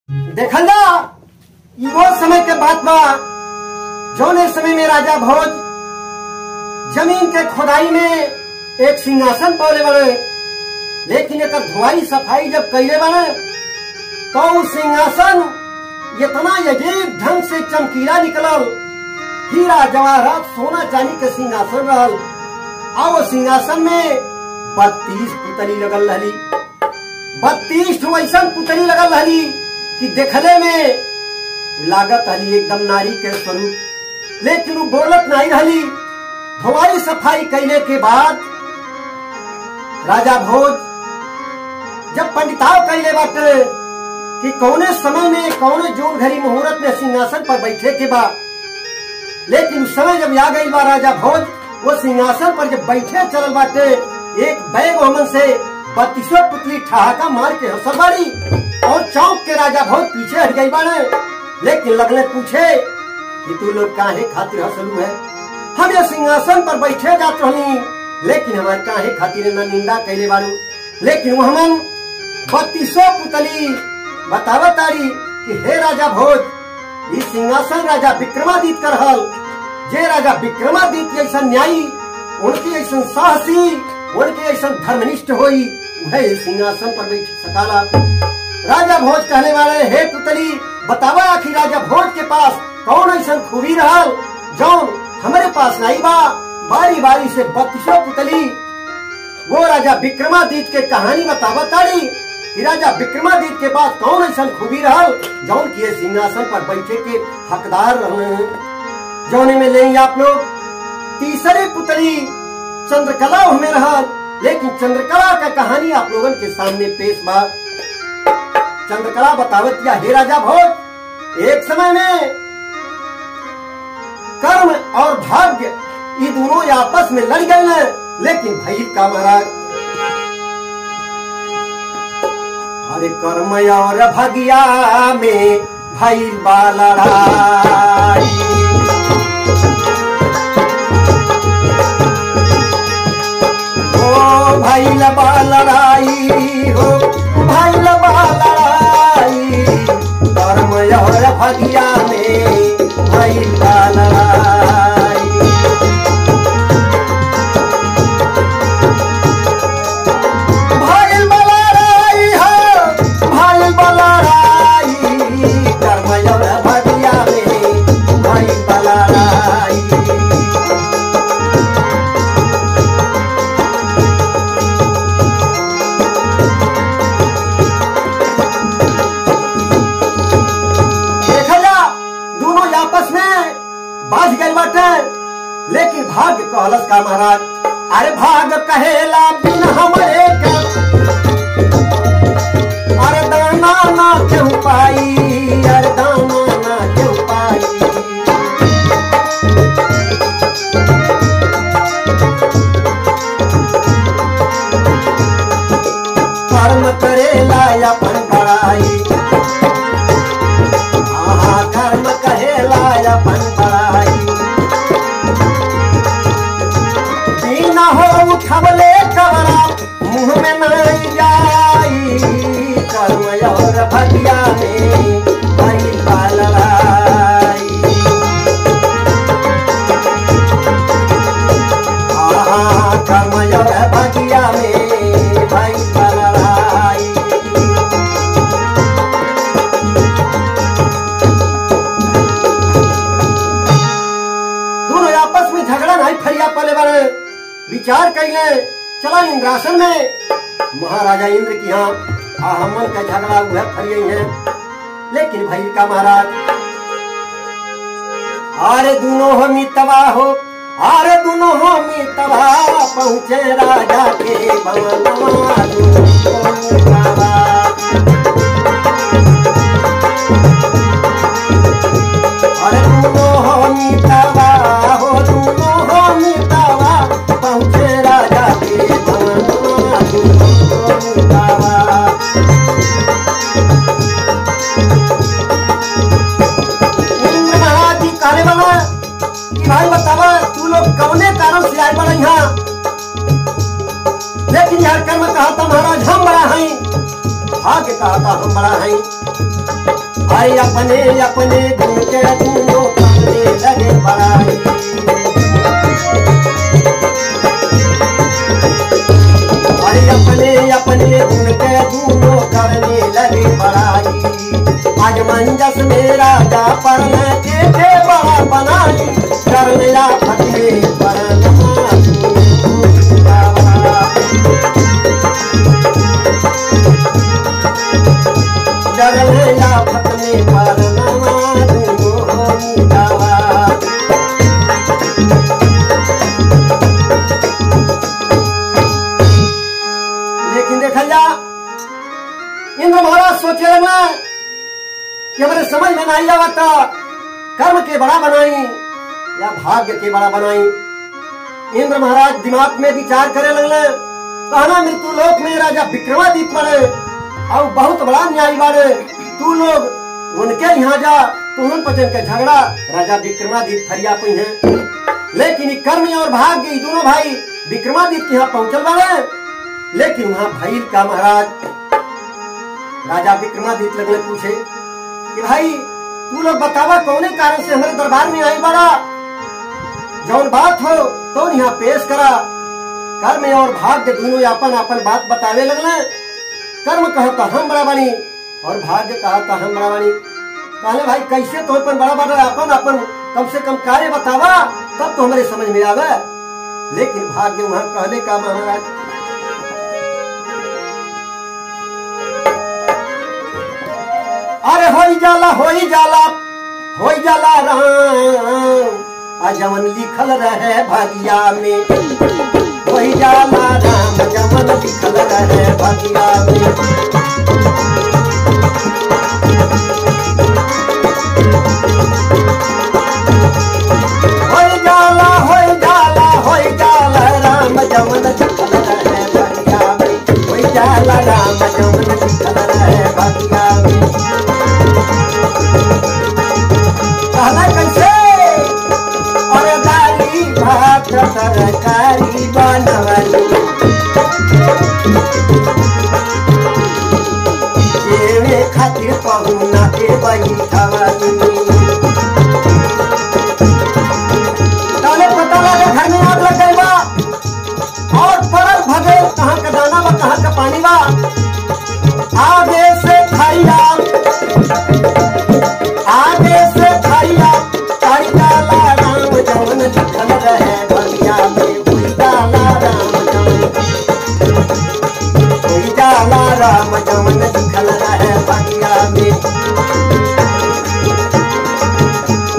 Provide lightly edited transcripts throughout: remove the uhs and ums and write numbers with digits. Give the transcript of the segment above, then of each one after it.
देखल जा वो समय के बात बा जौने समय में राजा भोज जमीन के खुदाई में एक सिंहासन पौले बने, लेकिन एक धुआई सफाई जब कैले बने तो उस सिंहासन इतना अजीब ढंग से चमकीला निकलल, हीरा जवाहरात सोना चांदी के सिंहासन रहल। और वो सिंहासन में 32 पुतली लगल रही, 32 वैसा पुतली लगल रही कि देखले में लागत रही एकदम नारी के स्वरूप, लेकिन वो बोलत नहीं रही। धुआई सफाई कैले के बाद राजा भोज जब पंडिताव कैले बाटे कि कौने समय में कौने जोन घड़ी मुहूर्त में सिंहासन पर बैठे के बाद, लेकिन उस समय जब आ गई बा राजा भोज वो सिंहासन पर जब बैठे चलल बाटे, एक बैग हमन से 32 पुतली ठहाका मार के हंसल बाड़ी और चौंक के राजा भोज पीछे हट गई बाड़े। लेकिन लगले पूछे कि तू लोग काहे खातिर हंसलू है? हम ये सिंहासन पर बैठे जात रही, लेकिन हमारे काहे खातिर न निंदा कैले बाड़ू। लेकिन वो हमन 32 पुतली बतावा तारी कि हे राजा भोज, इस सिंहासन राजा विक्रमादित्य का रहल। जे राजा विक्रमादित्य ऐसा न्यायी, उनकी ऐसा साहसी, उनके ऐसा धर्मनिष्ठ होई, वह सिंहासन पर बैठ सकाला। राजा भोज कहने वाले, हे पुतली बतावा आखिर राजा भोज के पास कौन ऐसा खूबी रहल जौन हमारे पास नहीं बा। बारी बारी से 32 पुतली वो राजा विक्रमादित्य के कहानी बतावा ताड़ी कि राजा विक्रमादित्य के पास कौन ऐसा खूबी रहल जौन की सिंहासन पर बैठे के हकदार रहने। जौने में ले आप लोग तीसरी पुतली चंद्रकला में रहल, लेकिन चंद्रकला का कहानी आप लोगों के सामने पेश बा। चंद्रकला बतावत या, हे राजा भोज, एक समय में कर्म और भाग्य ये दोनों आपस में लड़ गए, लेकिन भइल का महाराज, अरे कर्म और भाग्या में भइल बा लड़ाई। ओ भइल बा लड़ाई, हो भइल बा लड़ाई, कर्म और भाग्या में भइल बा लड़ाई। भइल बा लड़ाई, हो भइल बा लड़ाई, कर्म और भाग्या में भइल बा लड़ाई। आपस में बाज गए बाटे, लेकिन भाग्य कहलस का महाराज, अरे भाग्य कहेला बिन हमरे के, अरे दाना ना क्यों पाई, अरे दाना ना क्यों पाई। कर्म करेला अपन बड़ाई, कर्म कहेला अपन बड़ाई। बिना हो उठवले कवरा मुँह में नहीं जाई, कर्म और भाग्या में भइल बा लड़ाई। कर्म और भाग्या में भइल बा लड़ाई। आपस में झगड़ा नहीं फरिया पले बारे, विचार कैले चला इंद्रासन में महाराजा इंद्र की यहाँ हमन का झगड़ा हुआ फरिये है। लेकिन भाई का महाराज, अरे दोनों हो मितवा हो, अरे दोनों हो मितवा, पहुँचे राजा के बनवा अरे दोनों हो मितवा हो, दोनों हो मितवा, पहुँचे राजा के बनवा मितवा। इंद्र महाराज जी कहने वाला कि भाई बतावा तू लोग कौने कारण से आए बड़ा यहाँ? लेकिन यार कर्म कहा था महाराज हम बड़ा हैं, भाग्य कहा था हम बड़ा हैं। भाई अपने अपने गुण के दूनो करने लगे बड़ाई। भाई अपने अपने गुण के दूनो करने लगे बड़ाई। आज मंजस में राजा परण के बड़ा बनाई। कर मेरा फतेह परण जगलेला फतने पर लेकिन देखा जा इंद्र महाराज सोचे रहे कि हमारे समझ में नहीं आवता कर्म के बड़ा बनाई या भाग्य के बड़ा बनाई। इंद्र महाराज दिमाग में विचार करे लगले, कहना मृत्यु लोक में राजा विक्रमादित्य पड़े और बहुत बड़ा न्याय बारे, तू लोग उनके यहाँ जा, तुम पचन के झगड़ा राजा विक्रमादित्य फरिया पी है। लेकिन कर्म और भाग्य दोनों भाई विक्रमादित्य यहाँ पहुंचल बारे। लेकिन वहाँ भाई का महाराज राजा विक्रमादित्य लगले पूछे कि भाई तू लोग बतावा कौने कारण से हमारे दरबार में आई बड़ा, जौन बात हो तो यहाँ पेश करा। कर्म और भाग्य दोनों अपन अपन बात बतावे लगले। कर्म कहता हम बड़ा बनी और भाग्य कहता हम बड़ा बनी। कहले भाई कैसे तो अपन बड़ा बड़ा अपन अपन कम से कम कार्य बतावा तब तो हमारे समझ में आवे। लेकिन भाग्य वहां कहले का महाराज, अरे होई जाला राम जवन लिखल रहे भागिया में। होई जाला राम जवन लिखल रहे भागिया में। होई जाला राम जवन लिखल रहे भागिया में। होई जाला राम जवन लिखल रहे भागिया में। कहना कैसे, और दाली भात तरकारी बनवली। जेवे खातिर पहुना के बैठवली। ताले पता लगे घर में आग लग गई बा और परल भगे कहाँ का दाना बा कहाँ का पानी बा। आगे से खाइया तारी डाला राम जवन लिखल रहे भगिया में। हुई डाला राम जवन लिखल रहे भगिया में।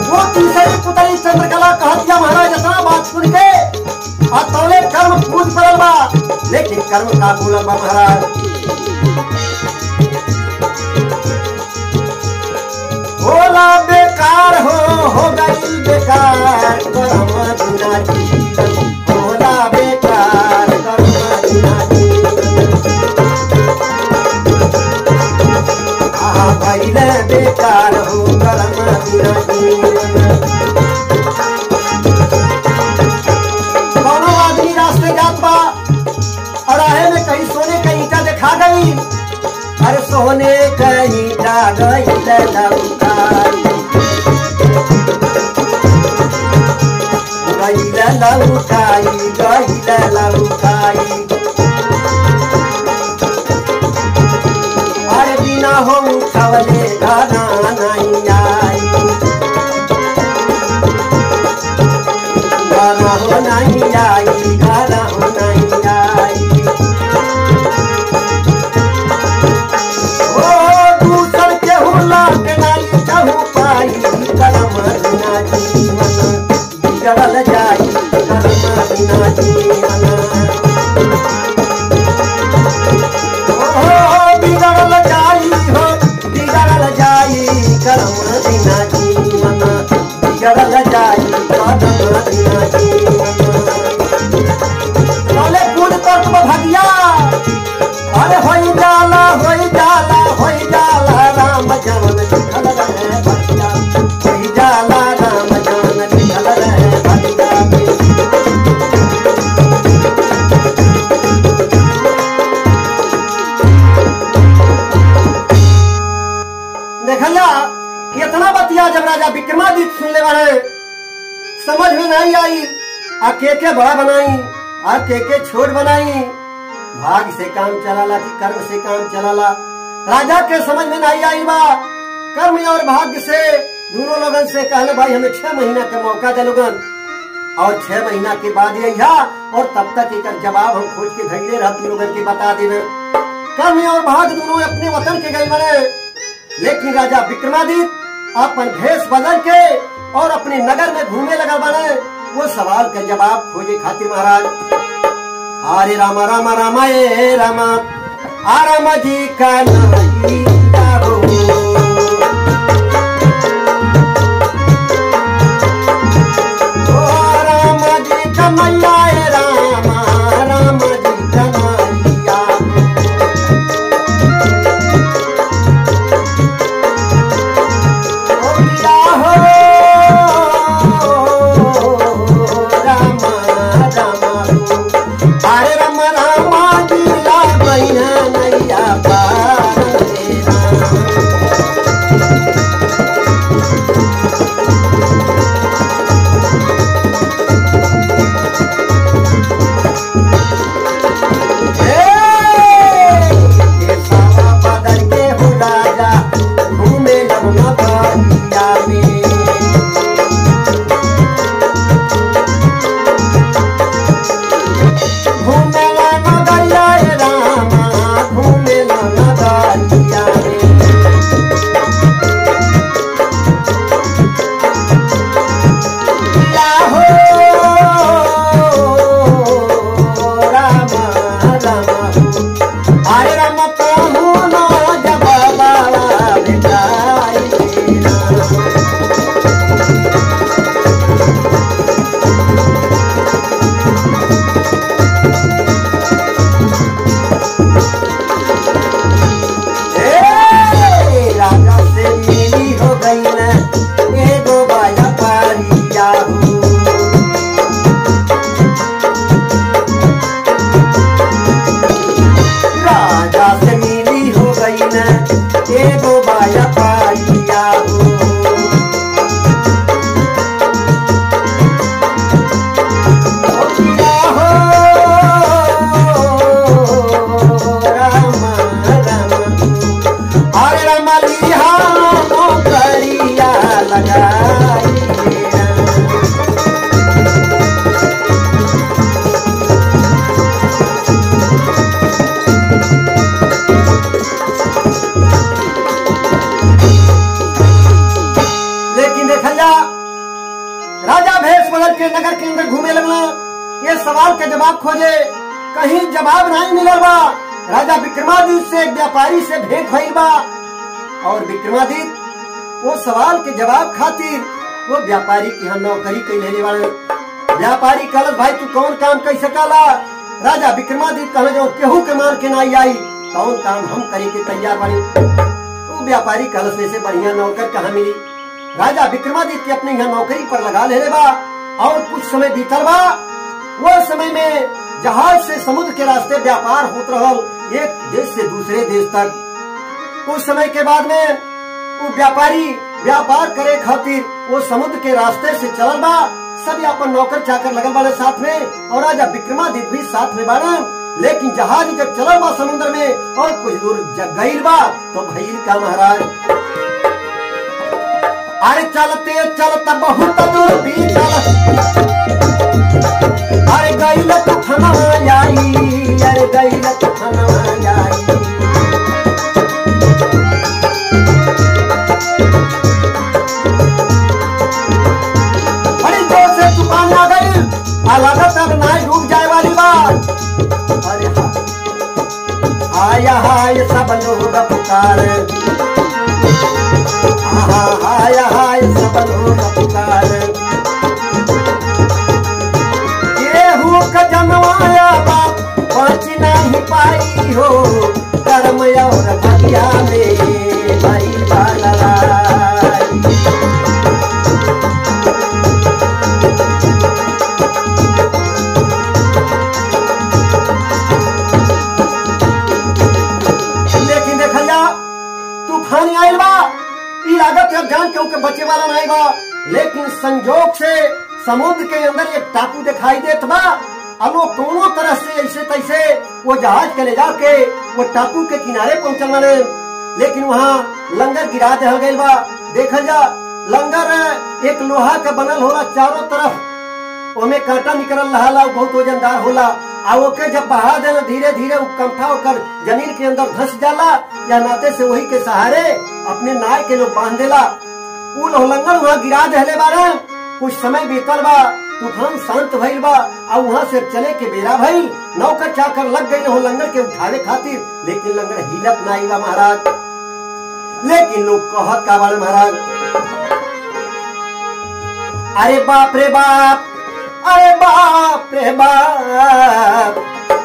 वो तीसरी पुतली चंद्रकला कहतिया महाराज इतना बात सुन के और तौले कर्म पूज पड़ल बा। लेकिन कर्म का बोलल बा महाराज, बोला बेकार हो गई बेकार कर्म बिना जीवन। बोला बेकार कर्म बिना जीवन। भैले बेकार हो कर्म बिना जीवन। दोनों आदमी रास्ते जात बा और राहे में कहीं सोने का ईंटा दिखा गई। अरे सोने का ईंटा गई लौकाई। अरे बिना हो उठवले घरा नहीं आई। घरा हो नहीं आई, घरा हो नहीं आई। ओ दूसर के हुला के नाली चाहू पाई। कर्म बिना जीवन बिगड़ल जाई। कर्म बिना जीवन बिगड़ल जाई हो बिगड़ल जाई। कर्म बिना जीवन बिगड़ल जाई। कर्म बिना जीवन बोले कूद तत्व भगिया। अरे होई जाला राम जवन लिखल रहे भगिया। होई जाला राम जवन लिखल रहे भगिया में। देखल भैया इतना बतिया जब राजा विक्रमादित्य सुनले वाले समझ में नहीं आई, आ के बड़ा बनाई आ के छोट बनाई। भाग से काम चलाला कि कर्म से काम चलाला, राजा के समझ में नहीं आई बा। कर्म और भाग्य से दोनों लोगन से कहले भाई हमें 6 महीना का मौका दे लोगन, और 6 महीना के बाद यही और तब तक एक जवाब हम खोज के धैर्य रह तुम लोगन के बता देवे। कर्म और भाग्य दोनों अपने वतन के गए बने, लेकिन राजा विक्रमादित्य अपन भेष बदल के और अपने नगर में घूमे लगा बने वो सवाल का जवाब खोजे खातिर। महाराज हरे रामा रामा रामा ए रामा आ रामा जी का नाई हो। ओ रामा जी का मैया ए रामा रामा जी का नाइया हो गया हो। नगर के अंदर घूमे लगना, ये सवाल का जवाब खोजे, कहीं जवाब नहीं मिलल बा। राजा विक्रमादित्य से एक व्यापारी से भेंट भइल बा, और विक्रमादित्य वो सवाल के जवाब खातिर वो व्यापारी की यहाँ नौकरी कैले वाले। व्यापारी कहल भाई तू कौन काम कर सकाला? राजा विक्रमादित्य कहले जो केहू के मान के नहीं आई कौन काम हम करे के तैयार बानी। वो व्यापारी कहल से बढ़िया नौकर कहाँ मिली? राजा विक्रमादित्य के अपने यहाँ नौकरी पर लगा ले बा, और कुछ समय बीतल बा। वो समय में जहाज से समुद्र के रास्ते व्यापार होत रहल, एक देश से दूसरे देश तक। कुछ समय के बाद में वो व्यापारी व्यापार करे खातिर वो समुद्र के रास्ते से चलल बा। सभी अपन नौकर चाकर लगल वाले साथ में, और राजा विक्रमादित्य भी साथ में बाड़ा। लेकिन जहाज जब चलल बा समुद्र में और कुछ दूर गईल बा तो भइल का महाराज, अरे चलते चलता बहुत दूर बीतल, अरे गईल तूफानवा आई, अरे गईल तूफानवा आई। बड़ी जोर से तूफान आ गई, लागत अब नाव डूब जाए वाली बात। अरे आया हाय सब लोग पुकारे, हाय हाय सब लोग पुकारे। गेहूं का जनवाया बाप बच नहीं पाई हो, कर्म और भगिया में भाई बाला। लागत है जान के उनके बचे वाला नहीं बा, लेकिन संजोग से समुद्र के अंदर एक टापू दिखाई देत बा। अब वो कोनो तरह से ऐसे तैसे वो जहाज के ले जाके वो टापू के किनारे पहुंचल वाले, लेकिन वहाँ लंगर गिरा दिया गया बा। देखल जा लंगर एक लोहा का बनल होला, चारों तरफ ओमे कांटा निकल रहा, बहुत वजनदार होला। आ ओके जब बहा देना धीरे धीरे कंठा होकर जमीन के अंदर धंस जाला, या नाते से वही के सहारे अपने नाय के लोग बांध देला। उ लंगर वहाँ गिरा देले बारे। कुछ समय बीतल बा, तूफान शांत भइल बा, और वहाँ से चले के बेरा भइल। नौकर चाकर लग गई हो लंगर के उठावे खातिर, लेकिन लंगर हिलत नहीं बा महाराज। लेकिन लोग कहत का बारे महाराज, अरे बाप रे बाप, अरे बाप रे बाप,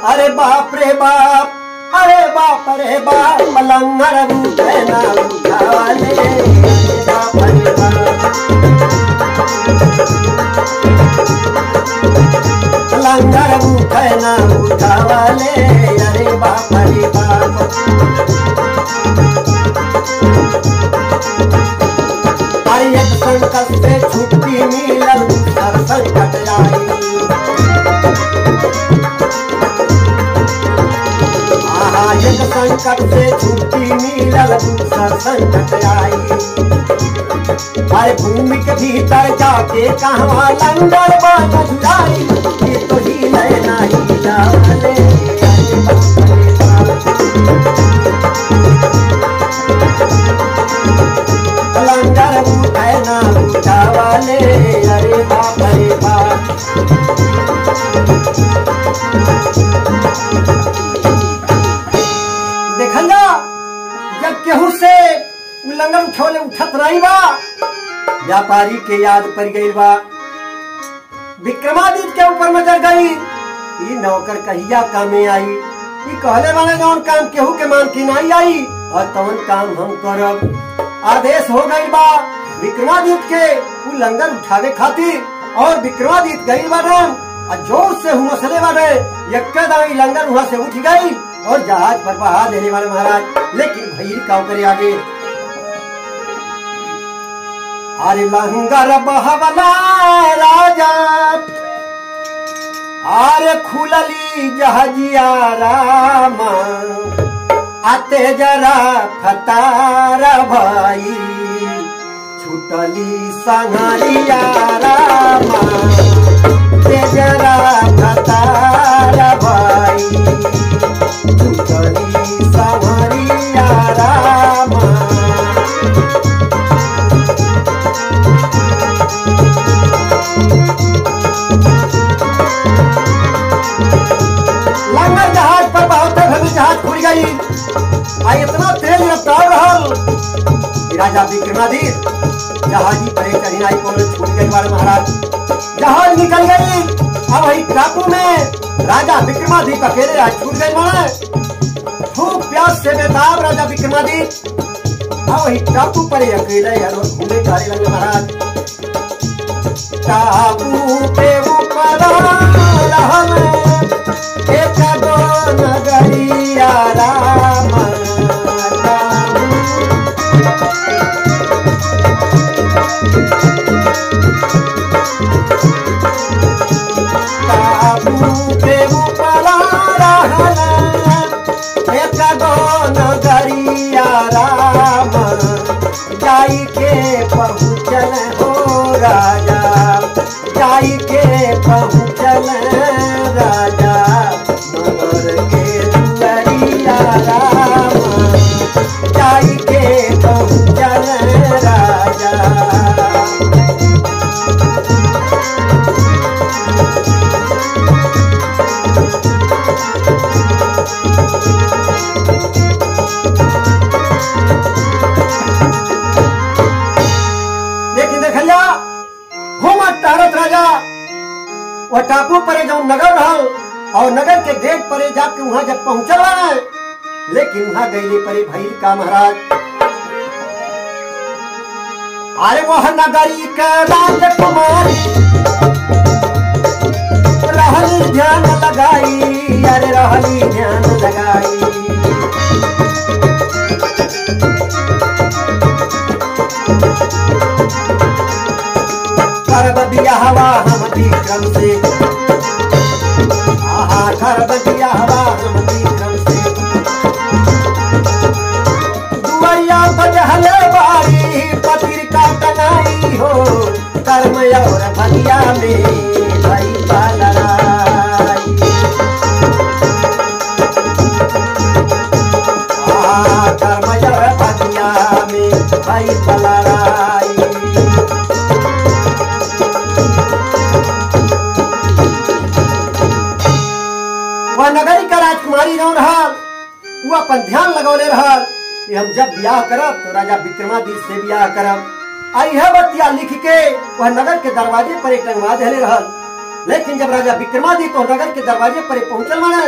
अरे बाप रे बाप, अरे बाप रे बाप, लंगर उठे ना उठावाले, बाप रे बाप, लंगर उठे ना उठावाले, अरे बाप रे बाप। अरे एक संकट से छुट्टी मिलल, दूसर संकट आई। एक संकट से छुट्टी मिलल, दूसर संकट आई। अरे भूमि के भीतर जाके कहवा लंगर बन जुड़ाई, ये तो हिले नहीं जाने। लंगर उठे ना उठावाले, अरे बाप रे बाप। देखल जा जब केहू से लंगर उठौले उठत नहीं बा, व्यापारी के याद पड़ गई बा। विक्रमादित्य के ऊपर नजर गई, ये नौकर कहिया कामे आई। ये कहले वाले जौन काम केहू के मान की नहीं आई, और तवन काम हम करब। आदेश हो गई बा विक्रमादित्य के वो लंगर उठावे खातिर, और विक्रमादित्य गई बारे और जोर से हुमसले बारे। एकदम लंगर वहां से उठ गई और जहाज पर बहा देने वाले महाराज। लेकिन भैर का करे आगे, अरे लंगर बहवला राजा, अरे खुलली जहाजिया रामा, आते जरा फतारा भाई, छुटली संगरिया रामा, ते जरा फतारा भाई, छुटली संगरिया रामा। लंगर जहाज पर बहुत जहाज खुल गई, इतना तेज रफ्तार रहल। राजा विक्रमादित्य जहाजी पर एक कठिनाई को छूट गई वाले महाराज। जहाज निकल गई, अब वही टापू में राजा विक्रमादित्य अकेले आज छूट गए माने। खूब प्यास से बेताब राजा विक्रमादित्य अब वही टापू पर अकेले घूमे जा लगे महाराज। टापू के ऊपर एक दो नगरिया रामा, टापू के ऊपर एक दो नगरिया रामा, जाई के पहुँचल हो राजा, जाई के पहुँचल राजा, नगर के दुआरिया रामा, जाई के पहुँचल राजा। लेकिन देखिया घूमत टहरत राजा वह टापू पर जो नगर रहल, और नगर के गेट पर जाके वहां जब पहुंचल है, लेकिन वहां गईले परे भैर का महाराज। अरे वह नगरी के राजकुमारी रहली ध्यान लगाई, अरे रहली ध्यान लगाई। हवा हम विक्रम से, आहा घर बगिया हवा हम विक्रम से। दुआरिया बजहले बारी पत्रिका टंगाई हो, कर्म और भगिया में भाई लड़ाई। कर्म और भगिया में भाई लड़ाई। वह नगरी का राजकुमारी जौन रहल वो अपन ध्यान लगौले रहल कि हम जब ब्याह करब तो राजा विक्रमादित्य से ब्याह करब। यह बतिया लिख के वह नगर के दरवाजे पर एक टंगवा देले रहल। लेकिन जब राजा विक्रमादित्य तो नगर के दरवाजे पर पहुंचल माने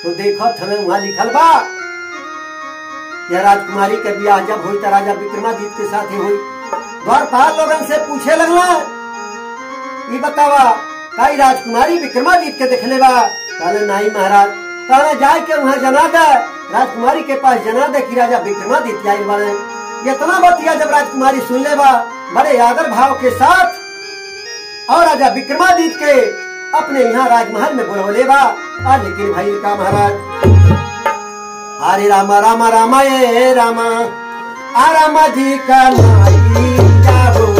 तो देखत हमें वहां लिखल बा यह राजकुमारी के ब्याह जब हुई तो राजा विक्रमादित्य के साथ ही हुई। द्वारपाल लोगन से पूछे लगला ये बतावा कई राजकुमारी विक्रमादित्य के देखले बा? कहले नहीं महाराज। कहले जाए के वहाँ जना दे, राजकुमारी के पास जना दे कि राजा विक्रमादित्य आए बने। इतना बतिया जब राजकुमारी सुन ले बा बड़े आदर भाव के साथ और राजा विक्रमादित्य के अपने यहाँ राजमहल में बुलवले बा। लेकिन भाई का महाराज हरे रामा रामा रामा ये रामा आ रामा जी का माई क्या हो।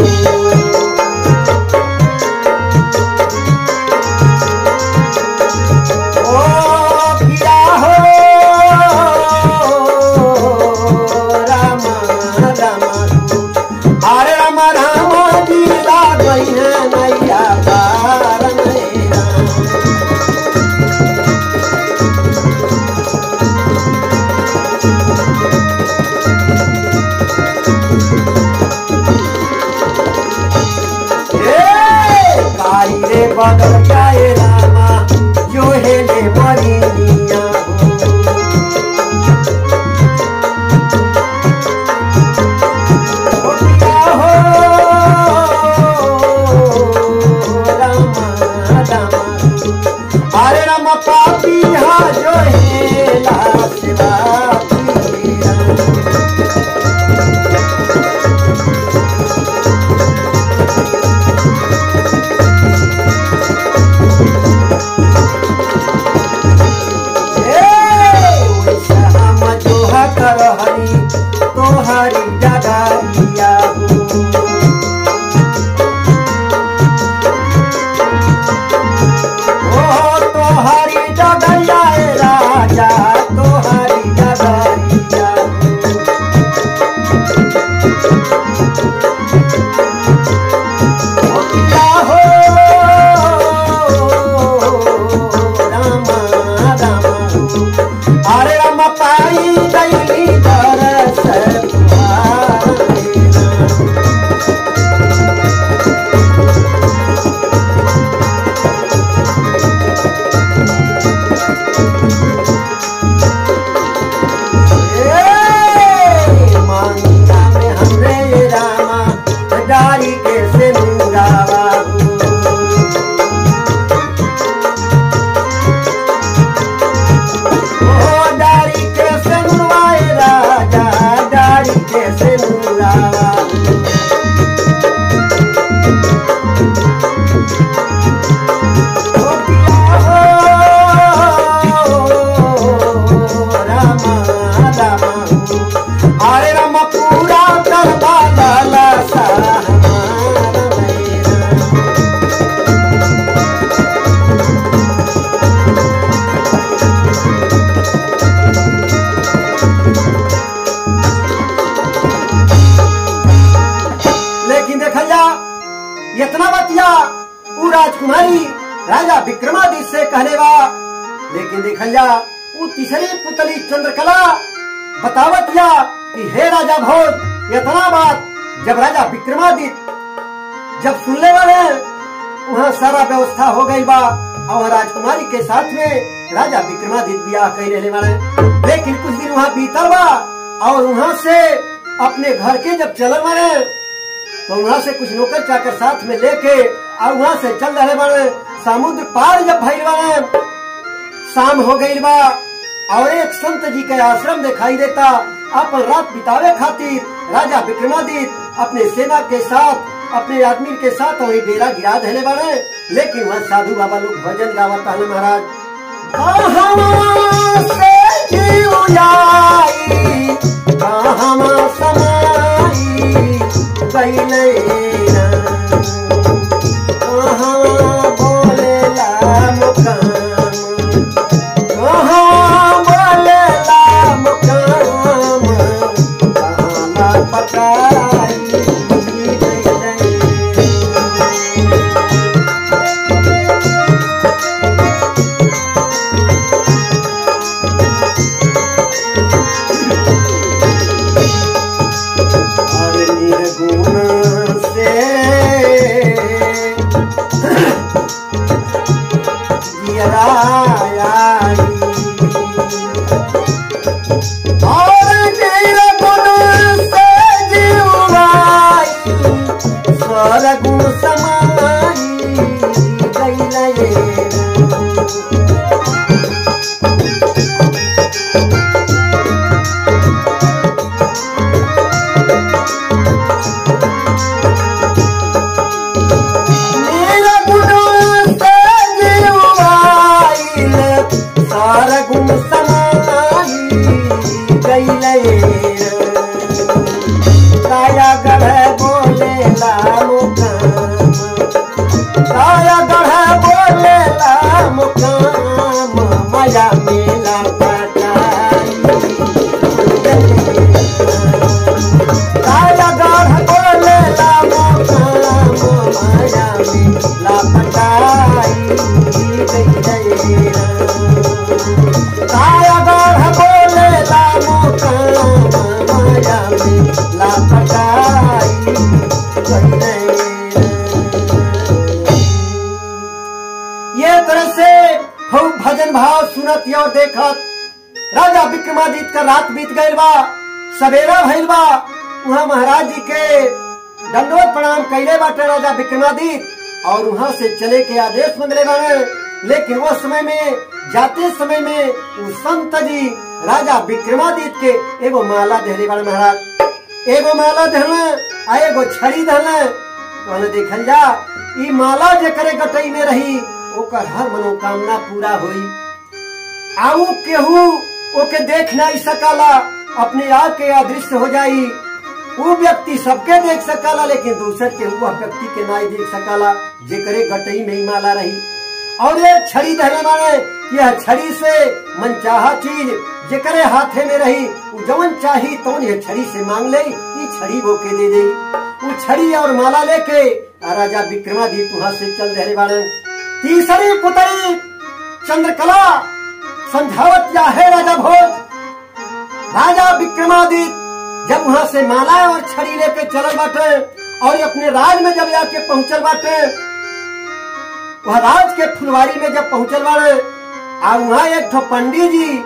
बदल जाए रामा जो हेले मरीनिया हो रामा रामा। अरे रामा पापी हा जो हेला शिवा इतना बतिया वो राजकुमारी राजा विक्रमादित्य से कहले बा। लेकिन देखल जा वो तीसरी पुतली चंद्रकला बतावत या कि हे राजा भोज इतना बात जब राजा विक्रमादित्य जब सुनने वाले वहाँ सारा व्यवस्था हो गई बा और राजकुमारी के साथ में राजा विक्रमादित्य ब्याह कर रहने वाले। लेकिन कुछ दिन वहाँ बीतल बा और वहाँ से अपने घर के जब चल वाले तो वहाँ से कुछ नौकर चाकर साथ में लेके और वहाँ से चल रहे वाले समुद्र पार जब भइल वाले शाम हो गई बा और एक संत जी का आश्रम दिखाई देता। अपन रात बितावे खातिर राजा विक्रमादित्य अपने सेना के साथ अपने आदमी के साथ वही डेरा गिरा धले बाड़े। लेकिन वह साधु बाबा लोग भजन गावत हले महाराज। कहाँ से जीव जाई कहाँ समाई गइले कहाँ बोलेला मुकाम कहाँ बोलेला मुकाम कहाँ पकाई भजन भाव सुनत और देखत राजा विक्रमादित्य का रात बीत गईल बा। सवेरा भइल बा। वहाँ महाराज जी के दंडवत प्रणाम कैले बाटे राजा विक्रमादित्य और वहाँ से चले के आदेश मंगले बाने। लेकिन वो समय में जाते समय में वो संत जी राजा विक्रमादित्य के एगो माला देहले बाने महाराज। एगो माला देहले आ एगो छड़ी देहले। तो देखल जा ई माला जे करे गटई में रही ओकर हर मनोकामना पूरा होई। आऊ केहू ओके देख नहीं सकाला, अपने आप के अदृश्य हो जाई। वो व्यक्ति सबके देख सकाला लेकिन दूसर के हुआ व्यक्ति के नहीं देख सकाला जे करे गटई में ही माला रही। और ये छड़ी धरे माने यह छड़ी से मनचाहा चीज जे करे हाथे में रही जवन चाही तो ये छड़ी से मांग ले, ये छड़ी वो के दे दे। वो छड़ी और माला लेके राजा विक्रमादित्य वहां से चल रहे बाड़े। तीसरी पुत्री चंद्रकला समझावत जा है राजा भोज। राजा विक्रमादित्य जब वहां से माला और छड़ी लेके चलल बाटे और अपने राज में जब जाके पहुंचल बाटे, वह राज के फुलवारी में जब पहुंचल बाटे आ वहाँ एक ठो पंडित जी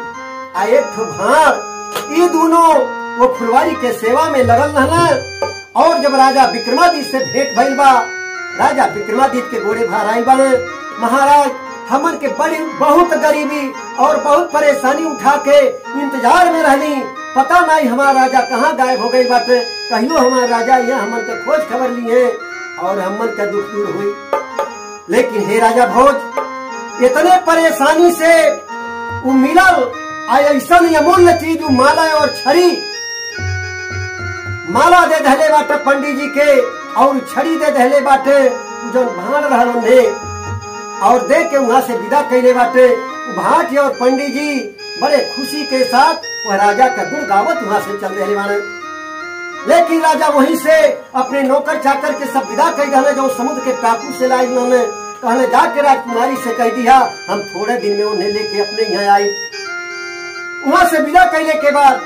आ एक ठो भाड़, ये दोनों वो फुलवारी के सेवा में लगल रहना। और जब राजा विक्रमादित्य से भेंट भइल बा, राजा विक्रमादित्य के गोड़े भार आई बने। महाराज हमन के बड़ी बहुत गरीबी और बहुत परेशानी उठा के इंतजार में रहनी, पता नहीं हमारा राजा कहाँ गायब हो गई बाटे। कहियो हमारा राजा यहाँ हमन के खोज खबर लिए और हमन का दुख दूर हुई। लेकिन हे राजा भोज इतने परेशानी से वो मिलल ऐसा अमूल्य चीज माला और छड़ी। माला दे धले बाटे पंडित जी के और छड़ी दे धले बाटे जो भाड़ रहने और दे के वहां से विदा कैले बाटे। भाट और पंडित जी बड़े खुशी के साथ वह राजा का गुण गावत वहां से चल रहे बाने। लेकिन राजा वहीं से अपने नौकर चाकर के सब विदा कर दिया जो समुद्र के टापू से लाई। उन्होंने कहने जाके राजकुमारी से कह दिया हम थोड़े दिन में उन्हें लेके अपने यहाँ आए। वहां से विदा कैले के बाद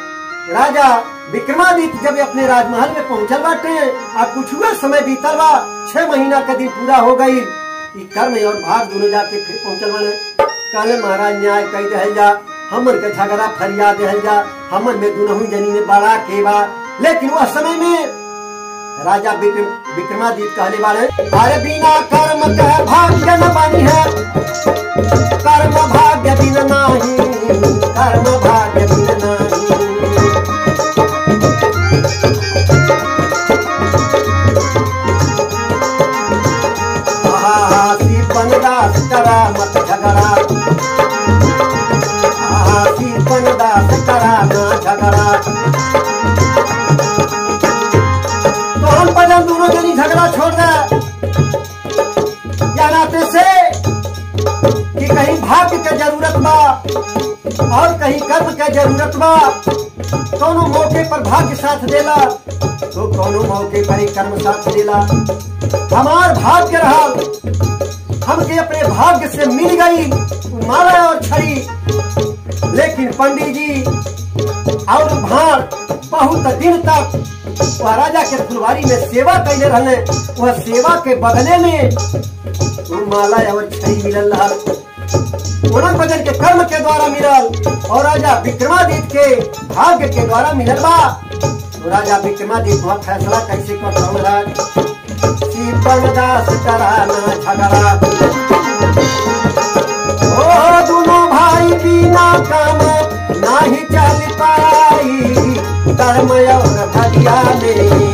राजा विक्रमादित्य जब अपने राजमहल में पहुंचल बाटे और कुछ हुआ समय बीतल बा, 6 महीना का दिन पूरा हो गई। कर्म और भाग दोनों जाके फिर पहुंचल बने। कहले महाराज न्याय कही दहल जा, हमर के झगड़ा फरियाद दहल जा, हमर में दोनों जनी में बड़ा के बा। लेकिन वह समय में राजा विक्रमादित्य कहले बारे अरे बिना कर्म के भाग्य न बनी है, कर्म भाग्य बिन नाही, कर्म भाग्य बिन नाही। झगड़ा छोड़ दे या नाते से कि कहीं भाग्य के जरूरत बा और कहीं कर्म के जरूरत बा। कोनो मौके पर भाग्य साथ देला तो कोनो मौके पर ही कर्म साथ देला। हमार भाग्य रहा, हमके अपने भाग्य से मिल गई माला और छड़ी, लेकिन पंडित जी और भाड़ बहुत दिन तक वह राजा के फुलवारी में सेवा कैले रहने। वह सेवा के बदले में माला और छड़ी मिलल रहा, उनक बदल के कर्म के द्वारा मिलल और राजा विक्रमादित्य के भाग्य के द्वारा मिलल बा। तो राजा विक्रमादित्य वह फैसला कैसे कर दास कराना झगड़ा, ओ दोनों भाई बिना काम नाही चल पाई, कर्म और भगिया में